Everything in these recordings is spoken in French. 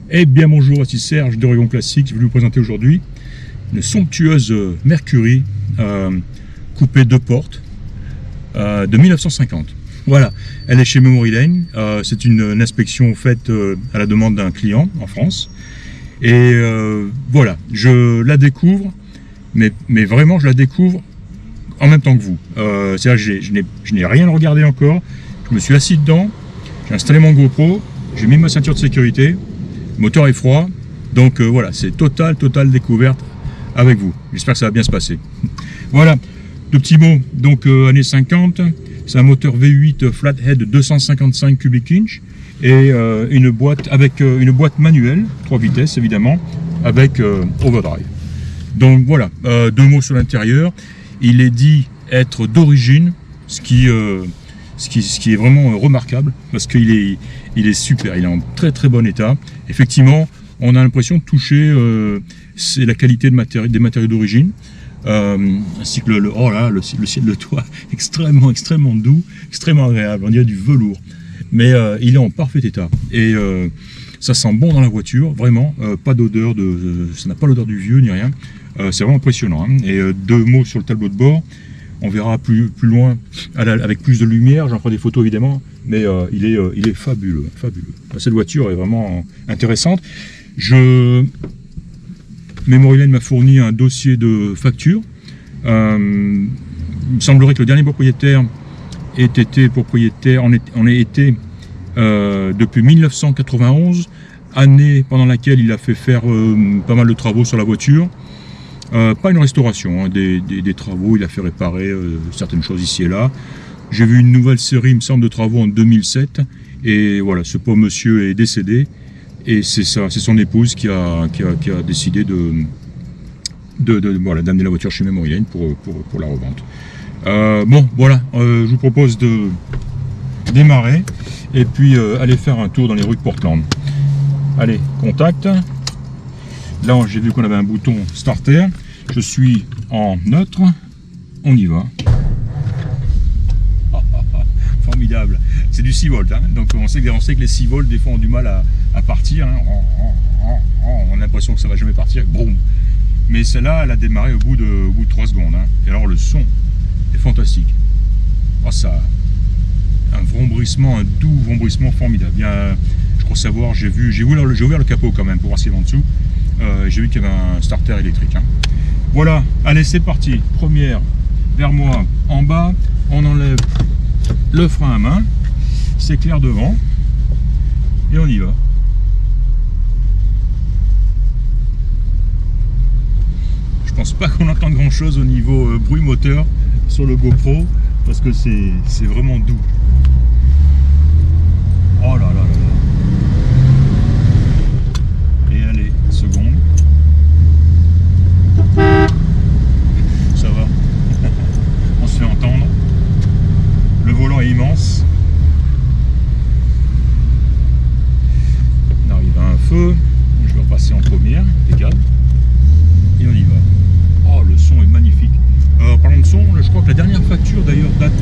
Eh bien bonjour, ici Serge d'Oregon Classique. Je vais vous présenter aujourd'hui une somptueuse Mercury coupée 2 portes de 1950. Voilà, elle est chez Memory Lane. C'est une inspection faite à la demande d'un client en France. Et voilà, je la découvre, mais vraiment je la découvre en même temps que vous. C'est-à-dire je n'ai rien regardé encore. Je me suis assis dedans, j'ai installé mon GoPro, j'ai mis ma ceinture de sécurité. Le moteur est froid, donc voilà, c'est totale découverte avec vous. J'espère que ça va bien se passer. Voilà, 2 petits mots. Donc années 50, c'est un moteur V8 flathead 255 cubic inch et une boîte avec une boîte manuelle, 3 vitesses évidemment, avec overdrive. Donc voilà, 2 mots sur l'intérieur. Il est dit être d'origine, ce qui est vraiment remarquable parce qu'il est super, il est en très bon état. Effectivement, on a l'impression de toucher c'est la qualité de des matériaux d'origine, ainsi que le ciel de toit extrêmement doux, extrêmement agréable, on dirait du velours, mais il est en parfait état et ça sent bon dans la voiture, vraiment, pas d'odeur ça n'a pas l'odeur du vieux ni rien, c'est vraiment impressionnant, hein. Et 2 mots sur le tableau de bord. On verra plus loin avec plus de lumière, j'en ferai des photos évidemment, mais il est fabuleux. Cette voiture est vraiment intéressante. Memory Lane m'a fourni un dossier de facture. Il me semblerait que le dernier propriétaire ait été propriétaire, on ait été depuis 1991, année pendant laquelle il a fait faire pas mal de travaux sur la voiture. Pas une restauration, hein, des travaux, il a fait réparer certaines choses ici et là. J'ai vu une nouvelle série, il me semble, de travaux en 2007. Et voilà, ce pauvre monsieur est décédé. Et c'est son épouse qui a décidé voilà, d'amener la voiture chez Memory Lane pour la revente. Bon, voilà, je vous propose de démarrer et puis aller faire un tour dans les rues de Portland. Allez, contact. Là, j'ai vu qu'on avait un bouton starter. Je suis en neutre. On y va. Formidable. C'est du 6 volts. Hein. Donc, on sait que les 6 volts, des fois, ont du mal à partir. Hein. On a l'impression que ça ne va jamais partir. Boum. Mais celle-là, elle a démarré au bout de 3 secondes. Hein. Et alors, le son est fantastique. Oh, ça. Un vrombrissement, un doux vrombrissement formidable. Bien, je crois savoir, j'ai ouvert le capot quand même pour voir ce qu'il y avait en dessous. J'ai vu qu'il y avait un starter électrique. Hein. Voilà, allez, c'est parti. Première vers moi en bas, on enlève le frein à main, c'est clair devant, et on y va. Je pense pas qu'on entende grand chose au niveau bruit moteur sur le GoPro, parce que c'est vraiment doux. Oh là là là là. Seconde. Ça va. On se fait entendre. Le volant est immense. On arrive à un feu. Je vais repasser en première. Impeccable. Et on y va. Oh, le son est magnifique. Parlant de son, là, je crois que la dernière facture d'ailleurs date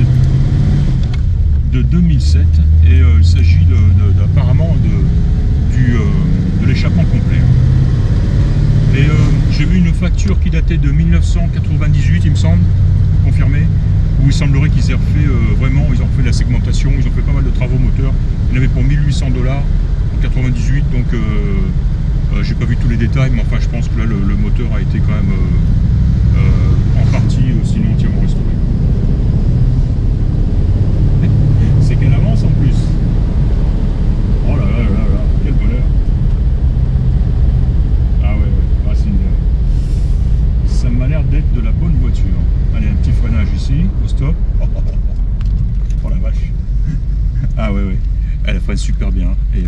de 2007. Et il s'agit apparemment de l'échappement complet. Et j'ai vu une facture qui datait de 1998, il me semble, confirmé, où il semblerait qu'ils aient refait vraiment, ils ont refait la segmentation, ils ont fait pas mal de travaux moteurs. Il y en avait pour 1800 $ en 98, donc j'ai pas vu tous les détails, mais enfin je pense que là le moteur a été quand même en partie, sinon entièrement restauré. C'est qu'elle avance en plus. Oh là là là là, quel bonheur. Ça m'a l'air d'être de la bonne voiture. Allez, un petit freinage ici, au stop. Oh la vache. Ah ouais. Elle freine super bien et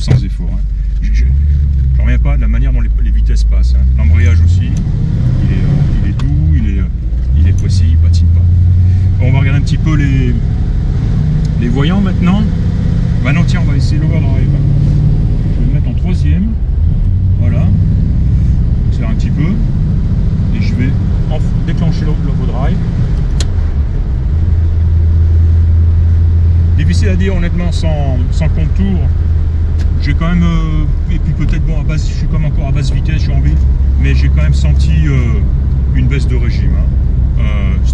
sans effort. Hein. Je ne reviens pas de la manière dont les vitesses passent. Hein. L'embrayage aussi, il est doux, il est précis, il patine pas. Bon, on va regarder un petit peu les voyants maintenant. Maintenant tiens, on va essayer l'overdrive. Je vais le mettre en 3e. Voilà. Accélère un petit peu. Et je vais déclencher l'overdrive. Difficile à dire honnêtement sans contour j'ai quand même, et puis peut-être bon, à base, je suis comme encore à basse vitesse, je suis en ville, mais j'ai quand même senti une baisse de régime. Hein.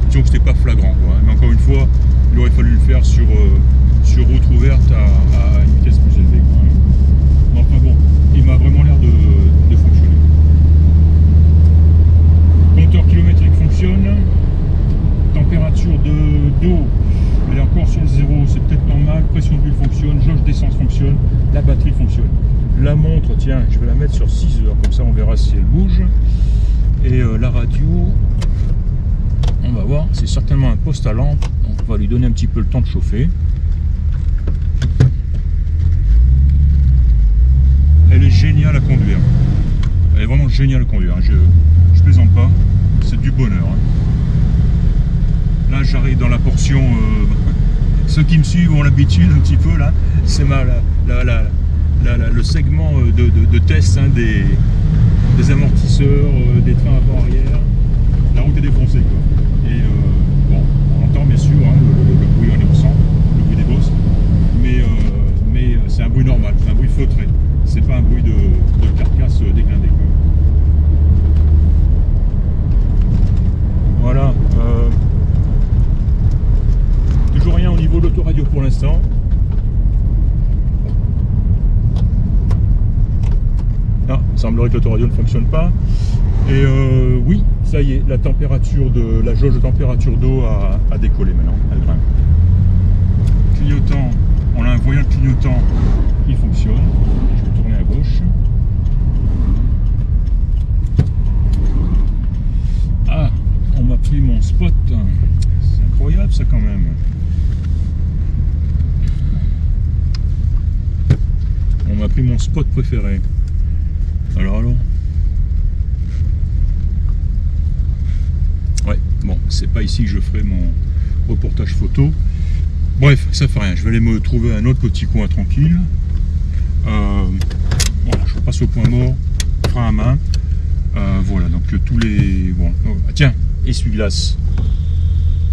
Disons que c'était pas flagrant, quoi. Mais encore une fois, il aurait fallu le faire sur route ouverte à une vitesse plus élevée, quoi. Mais enfin bon, il m'a vraiment l'air de fonctionner. Compteur kilométrique fonctionne. Température d'eau, elle est encore sur le zéro, c'est peut-être normal. Pression d'huile fonctionne, jauge d'essence fonctionne, la batterie fonctionne. La montre, tiens, je vais la mettre sur 6 heures, comme ça on verra si elle bouge. Et la radio, on va voir, c'est certainement un poste à lampe, donc on va lui donner un petit peu le temps de chauffer. Elle est géniale à conduire. Elle est vraiment géniale à conduire, hein. Je plaisante pas, c'est du bonheur. Hein. Là j'arrive dans la portion, ceux qui me suivent ont l'habitude un petit peu là, c'est le segment de test, hein, des amortisseurs, des trains avant-arrière. La route est défoncée, quoi. Et bon, on entend bien sûr, hein, le bruit en absent, le bruit des bosses, mais c'est un bruit normal, c'est un bruit feutré, c'est pas un bruit de carcasse déglindée, quoi. Voilà. Toujours rien au niveau de l'autoradio pour l'instant. Ah, il semblerait que l'autoradio ne fonctionne pas. Et oui, ça y est, la jauge de température d'eau a décollé maintenant, elle grimpe. Clignotant, on a un voyant clignotant qui fonctionne. Je vais tourner à gauche. Ah, on m'a pris mon spot. C'est incroyable ça quand même. On m'a pris mon spot préféré. Alors. Ouais, bon, c'est pas ici que je ferai mon reportage photo. Bref, ça fait rien. Je vais aller me trouver un autre petit coin tranquille. Voilà, je repasse au point mort, frein à main. Voilà, donc tous les. Bon, tiens, essuie-glace.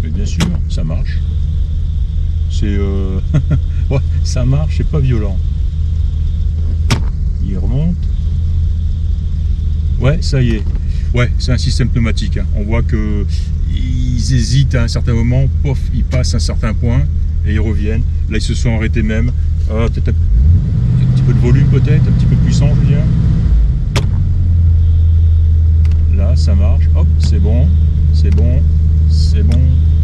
Mais bien sûr, ça marche. C'est. Ouais, ça marche, c'est pas violent. Il remonte. Ouais, ça y est. Ouais, c'est un système pneumatique. Hein. On voit que ils hésitent à un certain moment, pof, ils passent un certain point et ils reviennent. Là, ils se sont arrêtés même. Peut-être un petit peu de volume, peut-être, un petit peu de puissance, je veux dire. Là, ça marche. Hop, c'est bon, c'est bon, c'est bon,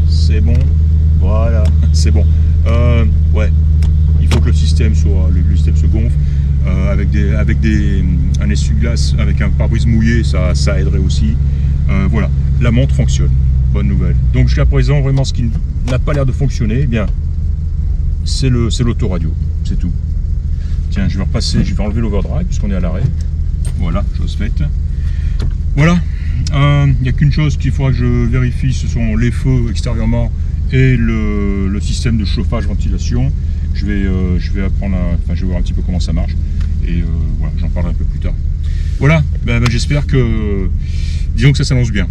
c'est bon. Voilà, c'est bon. Ouais, il faut que le système se gonfle. Avec un essuie-glace, avec un pare-brise mouillé, ça aiderait aussi. Voilà, la montre fonctionne. Bonne nouvelle. Donc jusqu'à présent, vraiment, ce qui n'a pas l'air de fonctionner, eh bien, c'est l'autoradio. C'est tout. Tiens, je vais enlever l'overdrive puisqu'on est à l'arrêt. Voilà, chose faite. Voilà. Il n'y a qu'une chose qu'il faudra que je vérifie, ce sont les feux extérieurement et le système de chauffage-ventilation. Je vais apprendre je vais voir un petit peu comment ça marche et voilà, j'en parlerai un peu plus tard. Voilà, j'espère que, disons que ça s'annonce bien.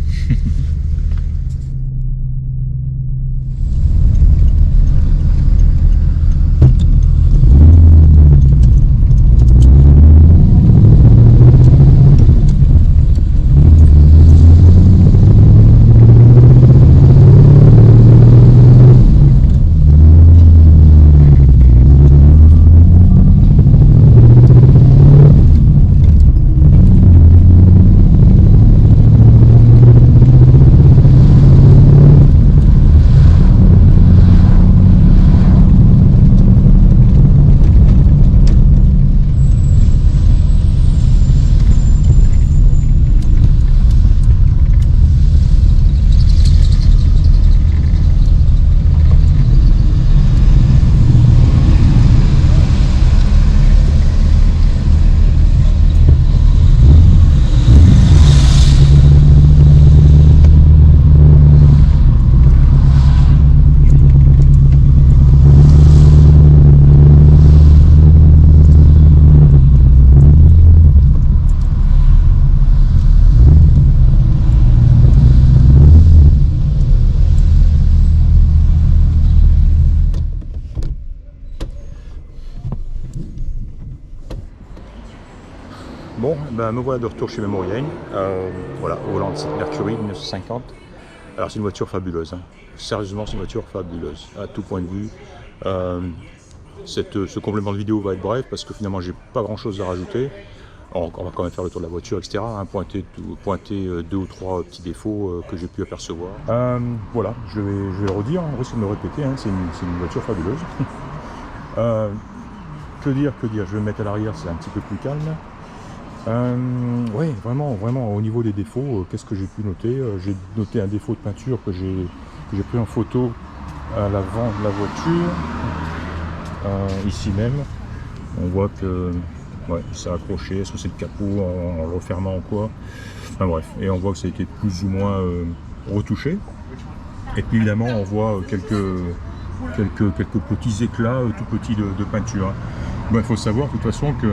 Bon, ben, me voilà de retour chez Memoriane, voilà, au volant de cette Mercury 1950. Alors c'est une voiture fabuleuse, hein. Sérieusement c'est une voiture fabuleuse, à tout point de vue. Ce complément de vidéo va être bref parce que finalement j'ai pas grand chose à rajouter. On va quand même faire le tour de la voiture, etc. Hein, pointer 2 ou 3 petits défauts que j'ai pu apercevoir. Voilà, je vais le redire, on risque de me répéter, hein, c'est une voiture fabuleuse. Que dire, je vais me mettre à l'arrière, c'est un petit peu plus calme. Oui, vraiment, au niveau des défauts, qu'est-ce que j'ai pu noter? J'ai noté un défaut de peinture que j'ai pris en photo à l'avant de la voiture. Ici même, on voit que ouais, ça a accroché, est-ce que c'est le capot en le refermant ou quoi? Enfin bref, et on voit que ça a été plus ou moins retouché. Et puis évidemment, on voit quelques petits éclats tout petits de peinture. Il faut savoir de toute façon que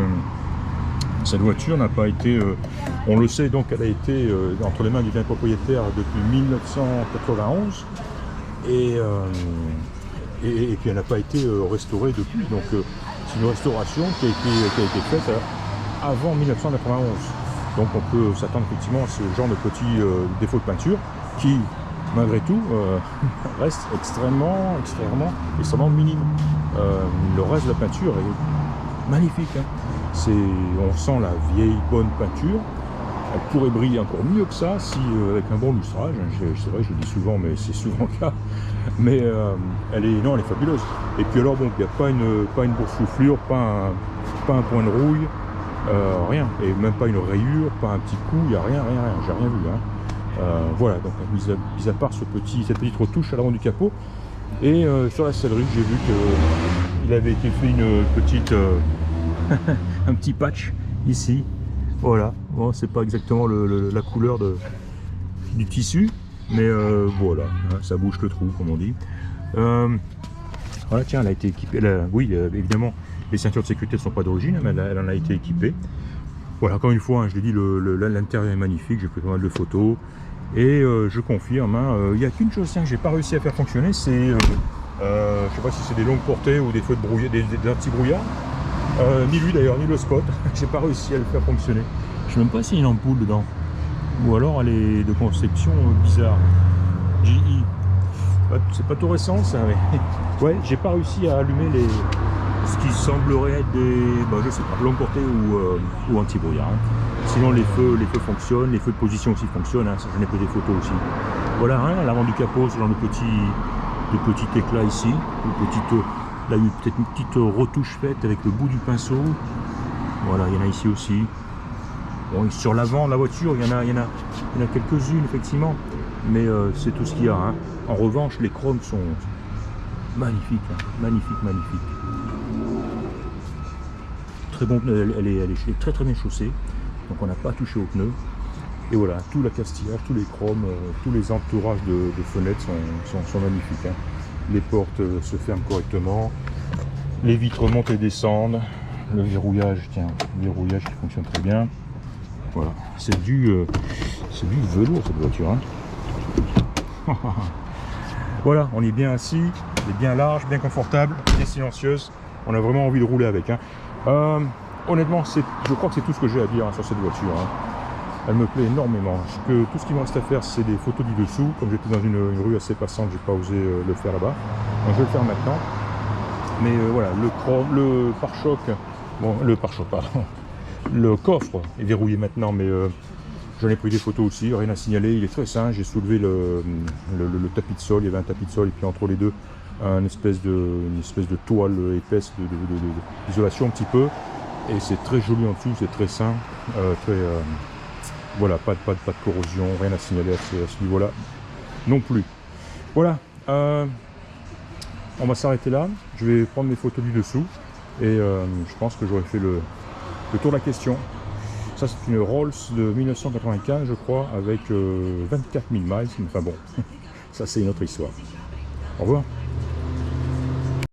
cette voiture n'a pas été, on le sait donc, elle a été entre les mains du bien propriétaire depuis 1991 et puis elle n'a pas été restaurée depuis. Donc c'est une restauration qui a été faite avant 1991. Donc on peut s'attendre effectivement à ce genre de petits défauts de peinture qui, malgré tout, reste extrêmement minime. Le reste de la peinture est magnifique, hein. On sent la vieille bonne peinture. Elle pourrait briller encore mieux que ça si avec un bon lustrage. C'est vrai, je le dis souvent, mais c'est souvent le cas. Mais elle est fabuleuse. Et puis alors bon, il n'y a pas une boursouflure, pas un point de rouille, rien. Et même pas une rayure, pas un petit coup, il n'y a rien. J'ai rien vu, hein. Voilà, donc mis à part cette petite retouche à l'avant du capot. Et sur la sellerie, j'ai vu qu'il avait été fait une petite un petit patch ici. Voilà, bon, c'est pas exactement la couleur du tissu, mais voilà, hein, ça bouge le trou, comme on dit. Voilà, tiens, elle a été équipée. Oui, évidemment, les ceintures de sécurité ne sont pas d'origine, mais elle en a été équipée. Voilà, encore une fois, hein, je l'ai dit, l'intérieur est magnifique, j'ai pris pas mal de photos. Et je confirme, il n'y a qu'une chose que j'ai pas réussi à faire fonctionner, c'est, je sais pas si c'est des longues portées ou des feux de brouillard, des anti-brouillards, ni lui d'ailleurs, ni le spot, j'ai pas réussi à le faire fonctionner. Je sais même pas s'il y a une ampoule dedans, ou alors elle est de conception bizarre. GE, c'est pas tout récent ça, mais ouais, j'ai pas réussi à allumer ce qui semblerait être des, je sais pas, longue portée ou anti-brouillard. Hein. Sinon les feux fonctionnent, les feux de position aussi fonctionnent, hein. J'en ai pris des photos aussi. Voilà, hein, à l'avant du capot, ce genre de petit éclat ici, là il y a eu peut-être une petite retouche faite avec le bout du pinceau. Voilà, il y en a ici aussi. Bon, sur l'avant de la voiture, il y en a quelques-unes effectivement, mais c'est tout ce qu'il y a, hein. En revanche, les chromes sont magnifiques, hein. Magnifiques. Très bon, elle est très bien chaussée, donc on n'a pas touché aux pneus. Et voilà, tout l'accastillage, tous les chromes, tous les entourages de fenêtres sont magnifiques, hein. Les portes se ferment correctement, les vitres montent et descendent, le verrouillage, tiens, le verrouillage qui fonctionne très bien. Voilà, c'est du velours cette voiture, hein. Voilà, on est bien assis, elle est bien large, bien confortable, bien silencieuse. On a vraiment envie de rouler avec, hein. Honnêtement, je crois que c'est tout ce que j'ai à dire, hein, sur cette voiture, hein. Elle me plaît énormément. Tout ce qu'il me reste à faire, c'est des photos du dessous. Comme j'étais dans une rue assez passante, j'ai pas osé le faire là-bas. Donc je vais le faire maintenant. Mais voilà, le pare-choc, bon, pardon. Le coffre est verrouillé maintenant, mais j'en ai pris des photos aussi, rien à signaler. Il est très sain. J'ai soulevé le tapis de sol. Il y avait un tapis de sol et puis entre les deux, une espèce de toile épaisse d'isolation un petit peu. Et c'est très joli en dessous, c'est très sain, voilà, pas de corrosion, rien à signaler à ce niveau-là non plus. Voilà, on va s'arrêter là. Je vais prendre mes photos du dessous et je pense que j'aurai fait le tour de la question. Ça, c'est une Rolls de 1995, je crois, avec 24 000 miles. Enfin bon, ça c'est une autre histoire. Au revoir.